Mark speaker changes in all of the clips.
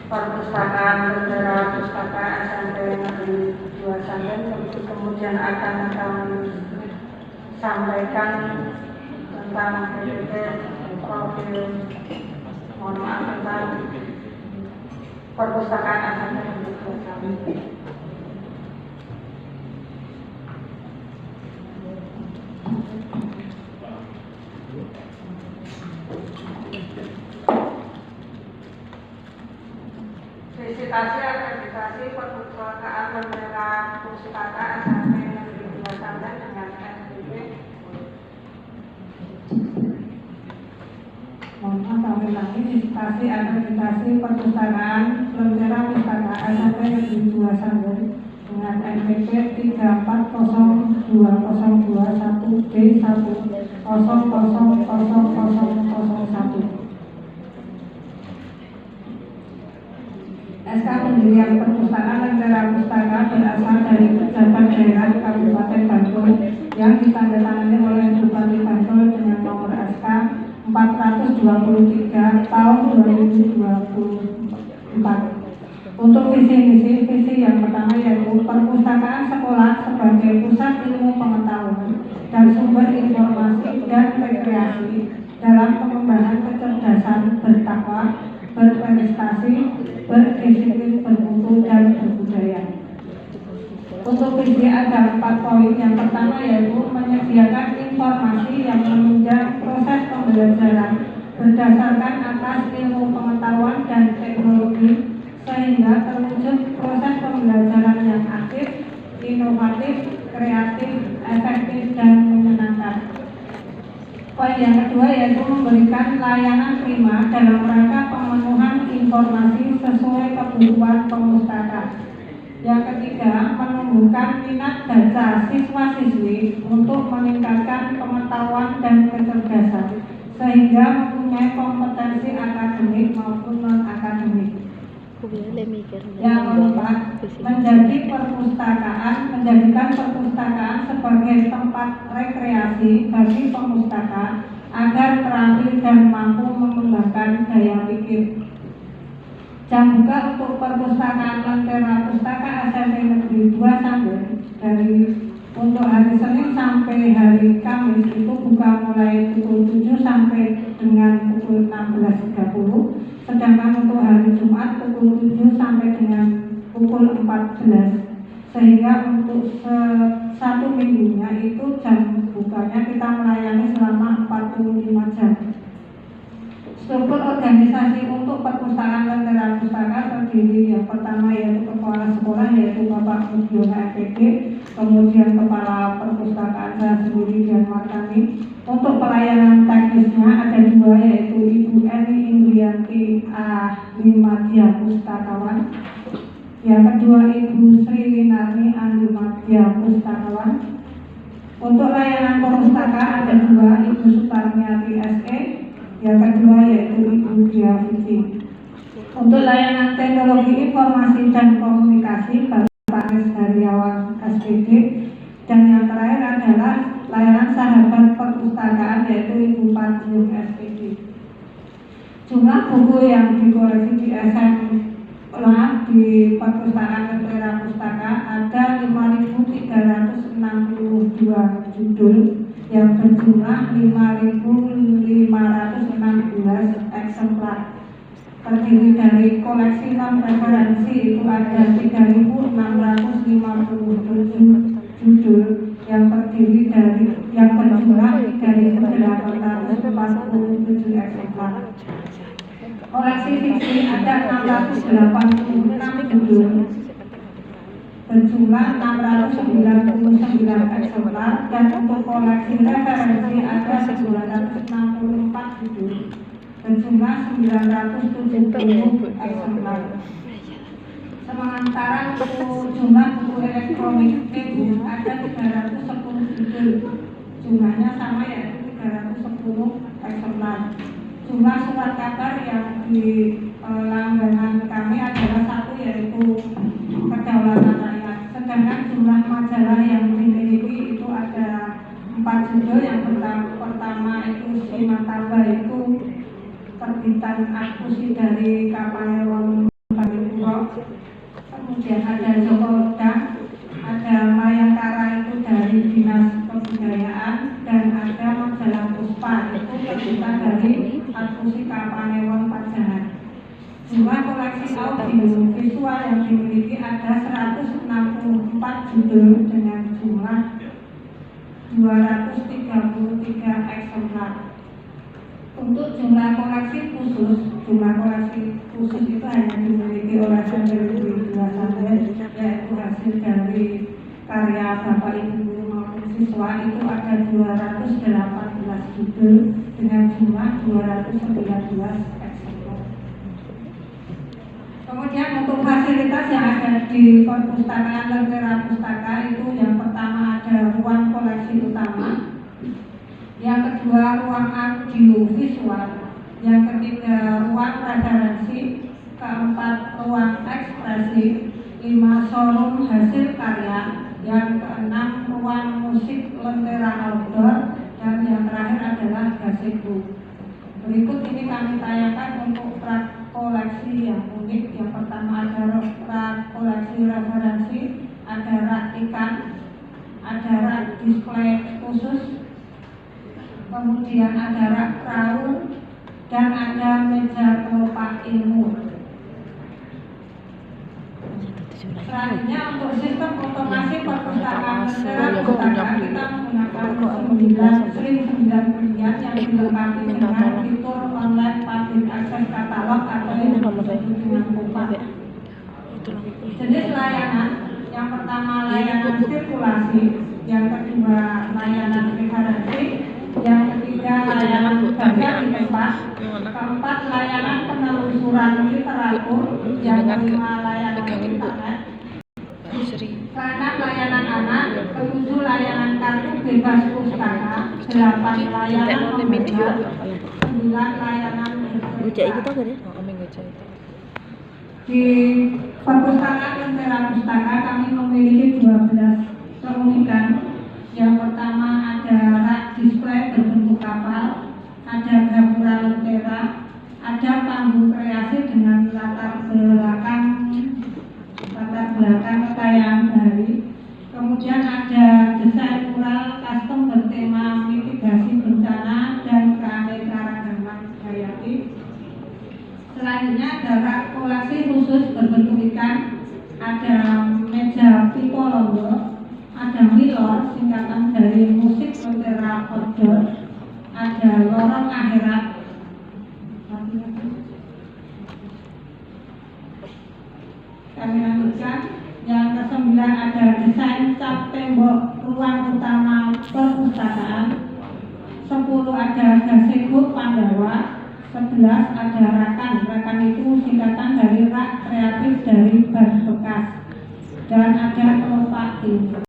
Speaker 1: perpustakaan Bendera Pustaka SMP Negeri 2 Sanggen, kemudian akan kami sampaikan tentang PPT profil tentang perpustakaan SMP Negeri 2 Sanggen. Visitasi akreditasi perpustakaan Bendera Pustaka SMP Negeri 2 Sanggen dengan SPP. Kami ulangi, visitasi akreditasi perpustakaan Bendera Pustaka SMP Negeri 2 Sanggen dengan NPP 340121D10000001. SK pendirian perpustakaan Bendera Pustaka berasal dari pejabat daerah Kabupaten Bantul yang ditandatangani oleh Bupati Bantul dengan nomor SK 423 tahun 2024. Untuk visi yang pertama yaitu perpustakaan sekolah sebagai pusat ilmu pengetahuan dan sumber informasi dan rekreasi dalam pengembangan kecerdasan bertakwa, berprestasi, berdisiplin, bermutu, dan berbudaya. Untuk visi ada 4 poin. Yang pertama yaitu menyediakan informasi yang menunjang proses pembelajaran berdasarkan atas ilmu pengetahuan dan teknologi sehingga terwujud proses pembelajaran yang aktif, inovatif, kreatif, efektif, dan menyenangkan. Poin yang kedua yaitu memberikan layanan prima dalam rangka pemenuhan informasi sesuai kebutuhan pemustaka. Yang ketiga, menumbuhkan minat baca siswa-siswi untuk meningkatkan pengetahuan dan kecerdasan sehingga mempunyai kompetensi akademik maupun non-akademik. Yang keempat, menjadikan perpustakaan sebagai tempat rekreasi bagi pemustaka agar terampil dan mampu mengembangkan daya pikir. Jam buka untuk perpustakaan Bendera Pustaka SMP Negeri 2 Sanggen untuk hari Senin sampai hari Kamis itu buka mulai pukul 7 sampai dengan pukul 16.30, sedangkan untuk hari Jumat pukul 7 sampai dengan pukul 14, sehingga untuk satu minggunya itu jam bukanya kita melayani selama 45 jam. Struktur organisasi untuk perpustakaan Bendera Pustaka terdiri yang pertama yaitu kepala sekolah yaitu Bapak Mudiono FPD, kemudian kepala perpustakaan saya sendiri dan Martani. Untuk pelayanan teknisnya ada 2 yaitu Ibu Eni Indrianti Ahli Madya Pustakawan, yang kedua Ibu Sri Winarni Ahli Madya Pustakawan. Untuk layanan perpustakaan ada 2 Ibu Sutarmiati SE, yang kedua yaitu Ibu Diavisi. Untuk layanan teknologi informasi dan komunikasi Bapak Anis Haryawan SPD, dan yang terakhir adalah layanan sahabat perpustakaan yaitu Ibu Parjung SPD. Jumlah buku yang dikoleksi di di perpustakaan Bendera Pustaka ada 5.362 judul yang berjumlah 5.516 eksemplar. Terdiri dari koleksi non-referensi itu ada 3.657 judul yang berjumlah 3.847 eksemplar. Koleksi fiksi ada 686 judul berjumlah 699 eksemplar, dan untuk koleksi referensi ada 964 judul berjumlah 970 eksemplar. Sementara untuk jumlah buku elektronik e-book ada 310 judul, jumlahnya sama yaitu 310 eksemplar. Jumlah surat kabar yang di langganan kami adalah 1 yaitu Kedaulatan Rakyat, sedangkan jumlah majalah yang dimiliki itu ada 4 judul. Yang pertama itu Simataba itu terdiri penerbitan akusi dari Kapal Puro, kemudian ada Joko Udang, ada Mayangkara itu dari Dinas Kebudayaan, dan ada Majalah Puspa itu terbitan dari akusi Kapanewon Pajahan. Jumlah koleksi audio visual yang dimiliki ada 164 judul dengan jumlah 233 eksemplar. Untuk jumlah koleksi khusus itu hanya dimiliki oleh Sandel Dua Sandel, yaitu hasil dari karya Bapak Ibu guru maupun siswa itu ada 218 judul dengan jumlah 219 eksemplar. Kemudian untuk fasilitas yang ada di perpustakaan Lentera Pustaka itu yang pertama ada ruang koleksi utama, yang kedua ruang audiovisual, yang ketiga ruang referensi, keempat ruang ekspresi, 5 showroom hasil karya, yang keenam ruang musik Lentera outdoor, dan yang terakhir adalah gazebu. Berikut ini kami tayangkan untuk rak koleksi yang unik. Yang pertama ada rak koleksi referensi, ada rak ikan, ada rak display khusus, kemudian ada rak perahu, dan ada meja kelopak ilmu. Selanjutnya untuk sistem otomasi perpustakaan Lentera Pustaka kita menggunakan 9 sekian yang dilengkapi dengan fitur online public access katalog atau yang disebut dengan KUPA. Jenis layanan yang pertama layanan sirkulasi, yang kedua layanan referensi, yang ketiga layanan baca di tempat, keempat layanan penelusuran literatur, yang kelima layanan internet, keenam layanan anak, ketujuh layanan kartu bebas pustaka, 8 layanan membaca, 9 layanan di perpustakaan Lentera Pustaka kami memiliki 12 keunikan. Yang pertama ada rak display berbentuk kapal, ada gapura lentera, ada panggung kreasi dengan latar belakang matahari, kemudian ada desain mural custom bertema mitigasi bencana dan keanekaragaman hayati. Selanjutnya ada rak koleksi khusus berbentuk ikan, ada meja pipolonggo, ada milor singkatan dari musik Lentera outdoor, ada lorong akhirat. Kami lanjutkan. Yang ke-9 ada desain cat tembok ruang utama perpustakaan, 10 ada gazebu Pandawa, 11 ada rakan itu singkatan dari rak kreatif dari ban bekas, dan ada kelopak ilmu.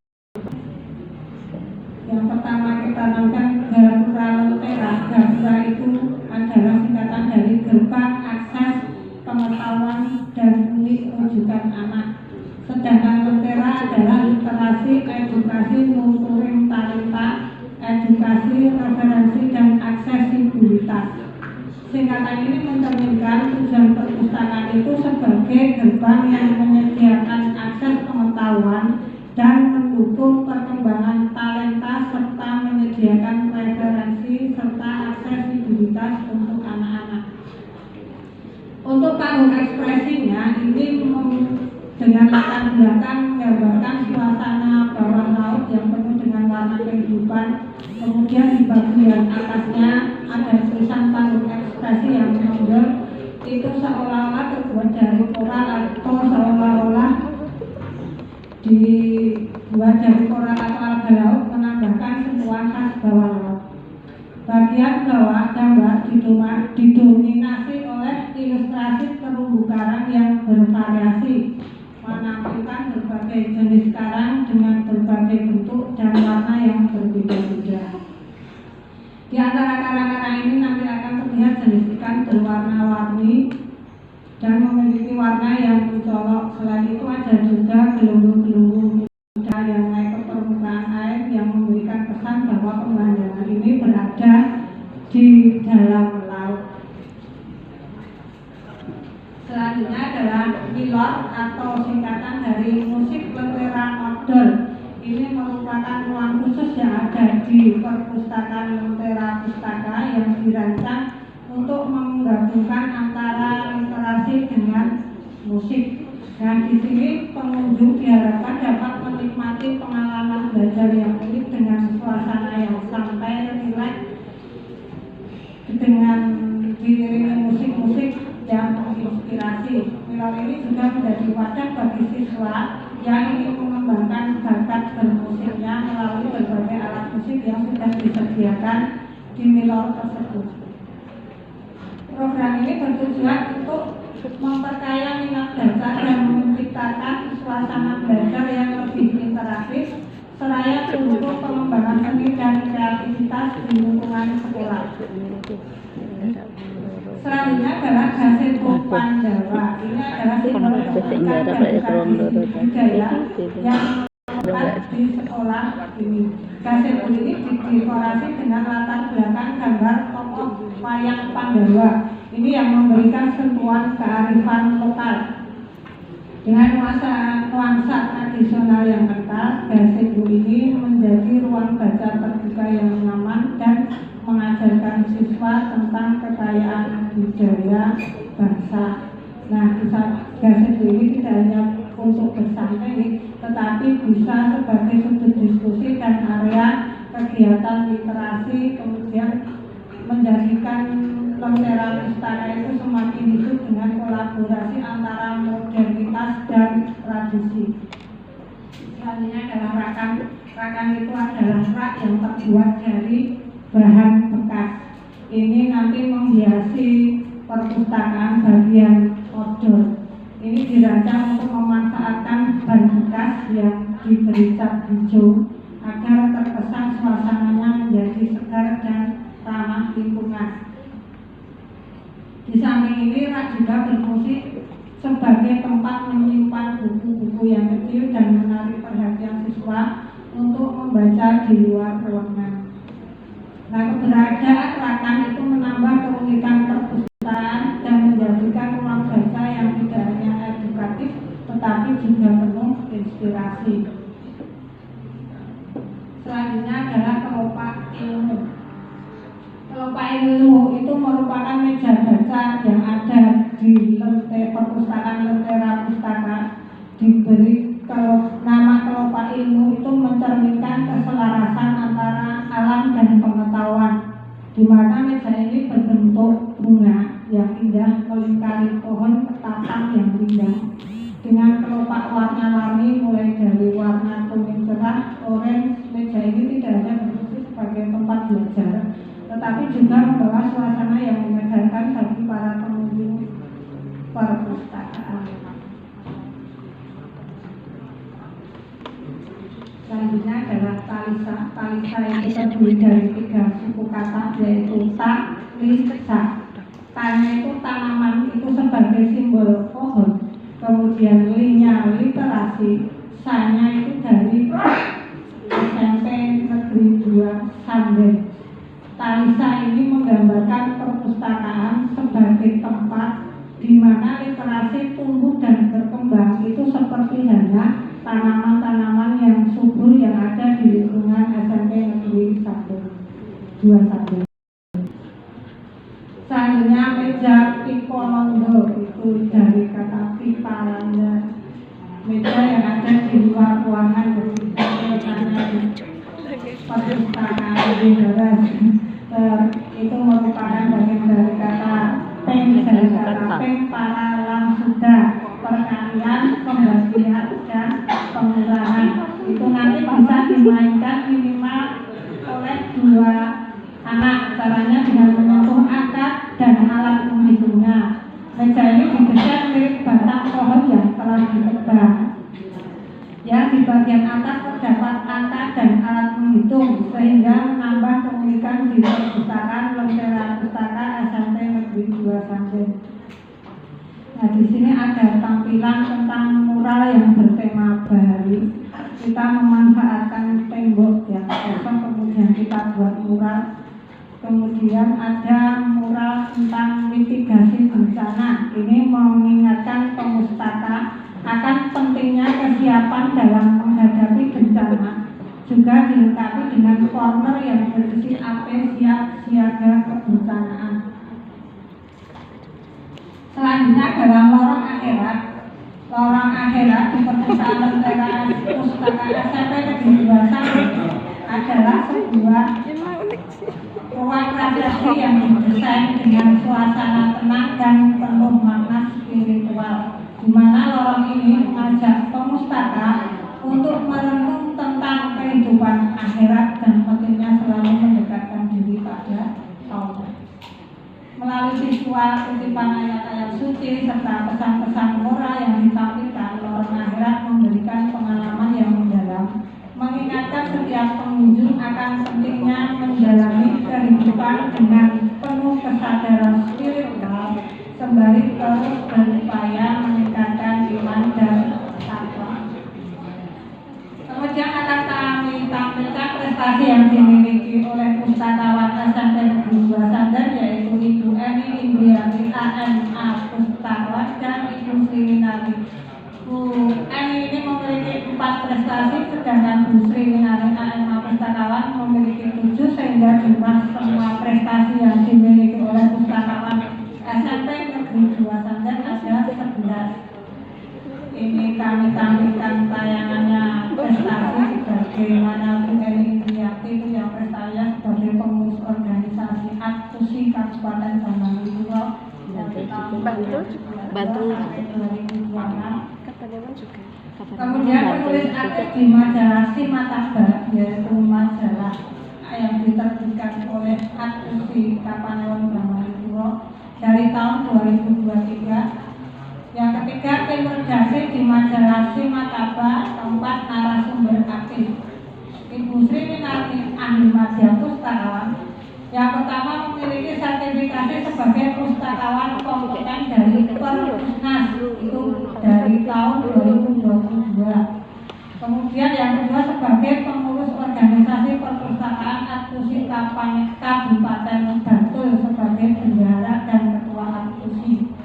Speaker 1: Yang pertama kita namakan gapura lentera. Gapura itu adalah singkatan dari gerbang akses pengetahuan dan unik rujukan anak. Sedangkan lentera adalah literasi, edukasi, nurturing talenta, edukasi, referensi, dan aksesibilitas. Singkatan ini mencerminkan tujuan perpustakaan itu sebagai gerbang yang menyediakan akses pengetahuan dan mendukung perkembangan talenta serta menyediakan referensi serta aksesibilitas untuk anak-anak. Untuk panggung ekspresinya ini dengan latar belakang menggambarkan suasana bawah laut yang penuh dengan warna kehidupan. Kemudian di bagian atasnya ada tulisan panggung ekspresi yang menonjol, itu seolah-olah terbuat dari koral atau seolah-olah dibuat dari koral atau alga laut, menambahkan sentuhan khas bawah laut. Bagian bawah gambar didominasi oleh ilustrasi terumbu karang yang bervariasi, menampilkan berbagai jenis karang dengan berbagai bentuk dan warna yang berbeda-beda. Di antara karang-karang ini nanti akan terlihat jenis ikan berwarna-warni dan memiliki warna yang mencolok. Selain itu ada juga gelembung-gelembung muda yang naik ke permukaan air yang memberikan kesan bahwa pemandangan ini berada di dalam laut. Selanjutnya adalah MILOR atau singkatan dari musik lentera outdoor. Ini merupakan ruang khusus yang ada di perpustakaan Lentera Pustaka yang dirancang untuk menggabungkan antara literasi dengan musik. Nah, di sini pengunjung diharapkan dapat menikmati pengalaman belajar yang unik dengan suasana yang santai, rileks, dengan diiringi musik-musik yang menginspirasi. MILOR ini juga menjadi wadah bagi siswa yang ingin mengembangkan bakat bermusiknya melalui berbagai alat musik yang sudah disediakan di MILOR tersebut. Program ini bertujuan untuk memperkaya minat belajar dan menciptakan suasana belajar yang lebih interaktif seraya mendukung pengembangan seni dan kreativitas di lingkungan sekolah. Selanjutnya adalah Gazebo Pandawa. Ini adalah simbol keunikan dan tradisi budaya yang melekat di sekolah ini. Gazebo ini didekorasi dengan latar belakang gambar tokoh wayang Pandawa. Ini yang memberikan sentuhan kearifan lokal. Dengan nuansa tradisional yang kental, gazebo ini menjadi ruang baca terbuka yang nyaman dan mengajarkan siswa tentang kekayaan budaya bangsa. Nah, gazebo ini tidak hanya untuk bersantai, tetapi bisa sebagai sudut diskusi dan area kegiatan literasi, kemudian menjadikan Lentera Pustaka itu semakin hidup dengan kolaborasi antara modernitas dan tradisi. Selanjutnya adalah rakan. Rakan itu adalah rak yang terbuat dari bahan bekas. Ini nanti menghiasi perpustakaan bagian outdoor. Ini dirancang untuk memanfaatkan ban bekas yang diberi cat hijau agar terkesan suasananya menjadi segar dan ramah lingkungan. Di samping ini rak juga berfungsi sebagai tempat menyimpan buku-buku yang kecil dan menarik perhatian siswa untuk membaca di luar ruangan. Nah, keberadaan rakan itu menambah keunikan perpustakaan dan menjadikan ruang baca yang tidak hanya edukatif tetapi juga penuh inspirasi. Selanjutnya adalah kelopak ilmu. Kelopak ilmu itu merupakan meja baca yang ada di perpustakaan Lentera Pustaka. Diberi nama kelopak ilmu itu mencerminkan keselarasan antara alam dan pengetahuan, di mana meja ini berbentuk bunga yang indah melingkari pohon ketapang yang indah dengan kelopak warna-warni mulai dari warna kuning cerah, orange. Meja ini tidak hanya berfungsi sebagai tempat belajar, tetapi juga membawa suasana yang menyegarkan bagi para pengunjung perpustakaan. Selanjutnya adalah talisa. Talisa yang terdiri dari 3 suku kata, yaitu ta, li, sa. Tanya itu tanaman itu sebagai simbol pohon, kemudian linya literasi, sanya itu dari SMP Negeri 2 Sanden. Talisa ini menggambarkan perpustakaan sebagai tempat di mana literasi tumbuh dan berkembang, itu seperti halnya tanaman-tanaman yang subur yang ada di lingkungan SMP Negeri 2 Sanden. Selanjutnya meja pipolondo, itu dari kata pipalanda, meja yang ada di luar ruangan perpustakaan Ungaran. Itu merupakan bagian dari kata peng, dari kata peng para lamsuda, perkalian, pembagian dan pengurahan. Itu nanti bisa dimainkan minimal oleh 2 anak, caranya dengan menyentuh akar dan alat menghitungnya. Meja ini didesain mirip batang pohon yang telah ditebang. Ya, di bagian atas terdapat angka dan alat menghitung sehingga menambah keunikan di perpustakaan Lentera Pustaka SMP Negeri 2 Sanden. Nah, di sini ada tampilan tentang mural yang bertema bahari. Kita memanfaatkan tembok yang kosong, kemudian kita buat mural. Kemudian ada mural tentang mitigasi bencana. ini mengingatkan pemustaka akan pentingnya kesiapan dalam menghadapi bencana, juga dilengkapi dengan corner yang berisi AP siap siaga kebencanaan. Selanjutnya dalam lorong akhirat di perpustakaan Lentera Pustaka SMP Negeri 2 Sambas adalah sebuah ruang kreasi yang didesain dengan suasana tenang dan penuh makna spiritual, di mana lorong ini mengajak pemustaka untuk merenung tentang kehidupan akhirat dan pentingnya selalu mendekatkan diri pada Allah. Melalui visual kutipan ayat-ayat suci serta pesan-pesan moral yang ditampilkan, lorong akhirat memberikan pengalaman yang mendalam, mengingatkan setiap pengunjung akan pentingnya menjalani kehidupan dengan penuh kesadaran spiritual, sembari terus berupaya meningkatkan iman dan takwa. Kemudian akan kami tampilkan prestasi yang dimiliki oleh pustakawan SMP Negeri 2 Sambas, yaitu Ibu Eni Indriani AMA Pustakawan dan Ibu Sri Winari. Bu Eni ini memiliki 4 prestasi, sedangkan Bu Sri Winari AMA Pustakawan memiliki 7, sehingga jumlah semua prestasi yang dimiliki oleh pustakawan SMP Negeri 2 Sambas ada 11. Ini kami tampilkan tayangannya prestasi sebagaimana Bu Eni Indriati itu yang prestasinya sebagai pengurus organisasi Adpusi Kabupaten Bangli Puro Bantul 2026. Kemudian penulis aktif di majalah Simataba, yaitu majalah yang diterbitkan oleh Adpusi Kapanewon Bangli Puro dari tahun 2023. Yang ketiga, tim redaksi di majalah Simataba, tempat narasumber aktif Ibu Sri Winarti, ahli media pustakawan. Yang pertama, memiliki sertifikasi sebagai pustakawan kompeten dari Perpusnas, itu dari tahun 2022. Kemudian yang kedua, sebagai pengurus organisasi perpustakaan Adpusi Kabupaten Bantul sebagai bendahara dan ketua Adpusi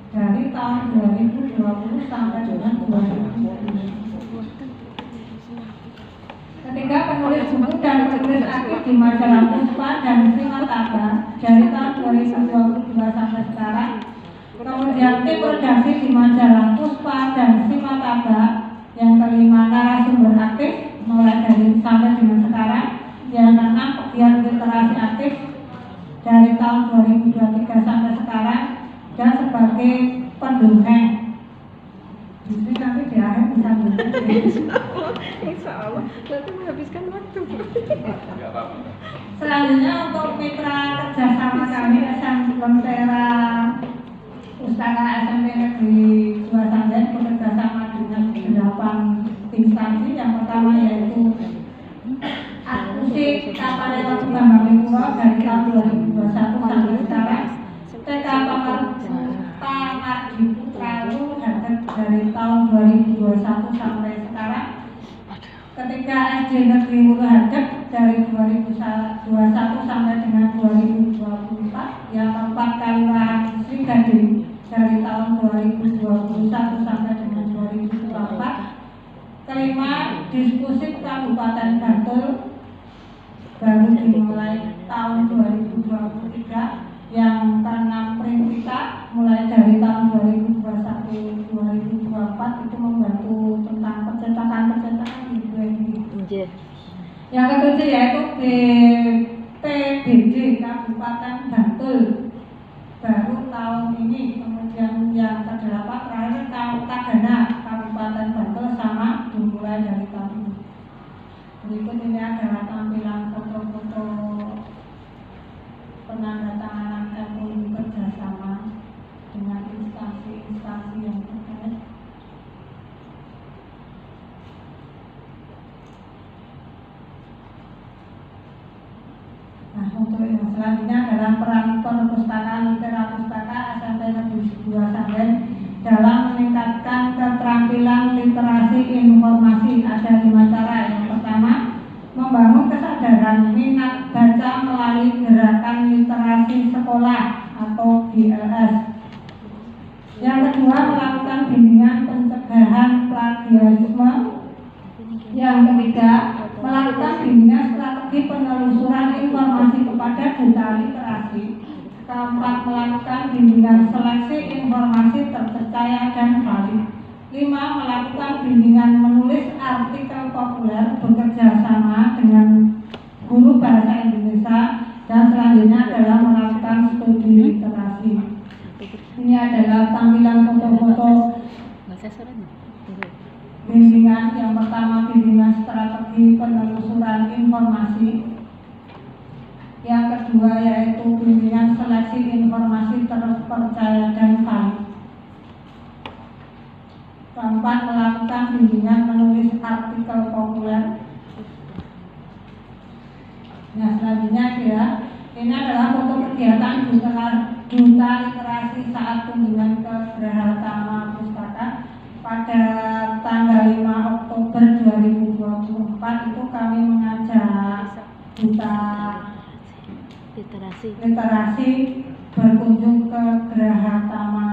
Speaker 1: dari tahun 2020 sampai dengan 2020. Ketiga, penulis buku dan penulis aktif di majalah Puspa dan Simataba dari tahun 2022 sampai sekarang. Kemudian tim redaksi di majalah Puspa dan Simataba. Yang kelima, narasumber aktif mulai dari sampai dengan sekarang. Yang keenam, pegiat literasi aktif dari tahun 2023 sampai sekarang. Dan sebagai pendongeng, justru nanti di akhir bisa berdongeng.
Speaker 2: Insya Allah nanti menghabiskan waktu.
Speaker 1: Selanjutnya untuk mitra kerjasama kami Lentera Pustaka SMP Negeri 2 Sambas bekerjasama dengan 8 instansi. Yang pertama yaitu Adpusi Kapanewon Bangli Puro dari tahun 2021 sampai sekarang. TK Pamardi Putra dari tahun 2021 sampai sekarang. Ketiga, SD Negeri Hulu Hadap dari 2021 sampai dengan 2024. Yang keempat, Kelurahan Sri Gading dari tahun 2021 sampai dengan 2024. Kelima, Diskusi Kabupaten Bantul baru dimulai tahun 2023. Yang keenam, Prinsika mulai dari tahun 2021-2024 itu membantu tentang percetakan di ini. Yang ketujuh yaitu BPBD Kabupaten Bantul baru tahun ini. Kemudian yang kedelapan terakhir Tagana Kabupaten Bantul sama dimulai dari tahun ini. Berikut ini adalah tampilan foto-foto penandatanganan MOU kerjasama dengan instansi-instansi yang terkait. Nah, untuk yang selanjutnya adalah peran perpustakaan Lentera Pustaka SMP Negeri 2 Sambas dalam meningkatkan keterampilan literasi informasi. Ada 5 cara. Yang pertama, membangun kesadaran minat baca melalui gerakan literasi sekolah atau GLS. Yang kedua, melakukan bimbingan pencegahan plagiarisme. Yang ketiga, melakukan bimbingan strategi penelusuran informasi kepada duta literasi. Keempat, melakukan bimbingan seleksi informasi terpercaya dan valid. 5. Melakukan bimbingan menulis artikel populer bekerja sama dengan guru bahasa Indonesia. Dan selanjutnya adalah melakukan studi literasi. Ini adalah tampilan foto-foto bimbingan. Yang pertama, bimbingan strategi penelusuran informasi. Yang kedua yaitu bimbingan seleksi informasi terpercaya dan valid. Keempat, melakukan bimbingan menulis artikel populer. Nah, selanjutnya ya, ini adalah foto kegiatan duta literasi saat kunjungan ke Geraha Tama Pustaka pada tanggal 5 Oktober 2024. Itu kami mengajak duta literasi berkunjung ke Geraha Tama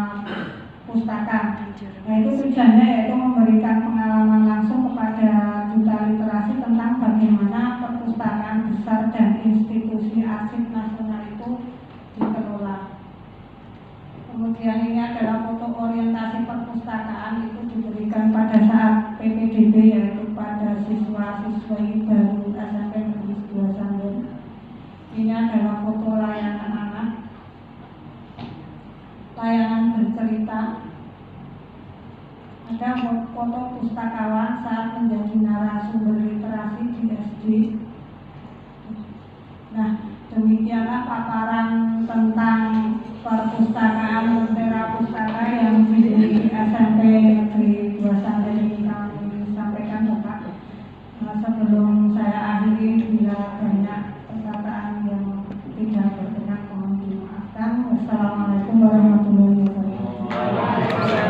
Speaker 1: Pustaka. Nah, itu tujuannya yaitu memberikan pengalaman langsung kepada duta literasi tentang bagaimana perpustakaan besar dan institusi arsip nasional itu dikelola. Kemudian ini adalah foto orientasi perpustakaan, itu diberikan pada saat PPDB, yaitu pada siswa-siswi baru SMP Negeri 2 Sanggen. Ini adalah foto layanan anak, layanan bercerita. Ada foto pustakawan saat menjadi narasumber literasi di SD. Nah, demikianlah paparan tentang perpustakaan Lentera Pustaka yang di SMP Negeri 2 Sanggen ini kami sampaikan, Bapak. Sebelum saya akhiri, bila banyak perkataan yang tidak berkenan mohon dimaafkan. Wassalamualaikum warahmatullahi wabarakatuh.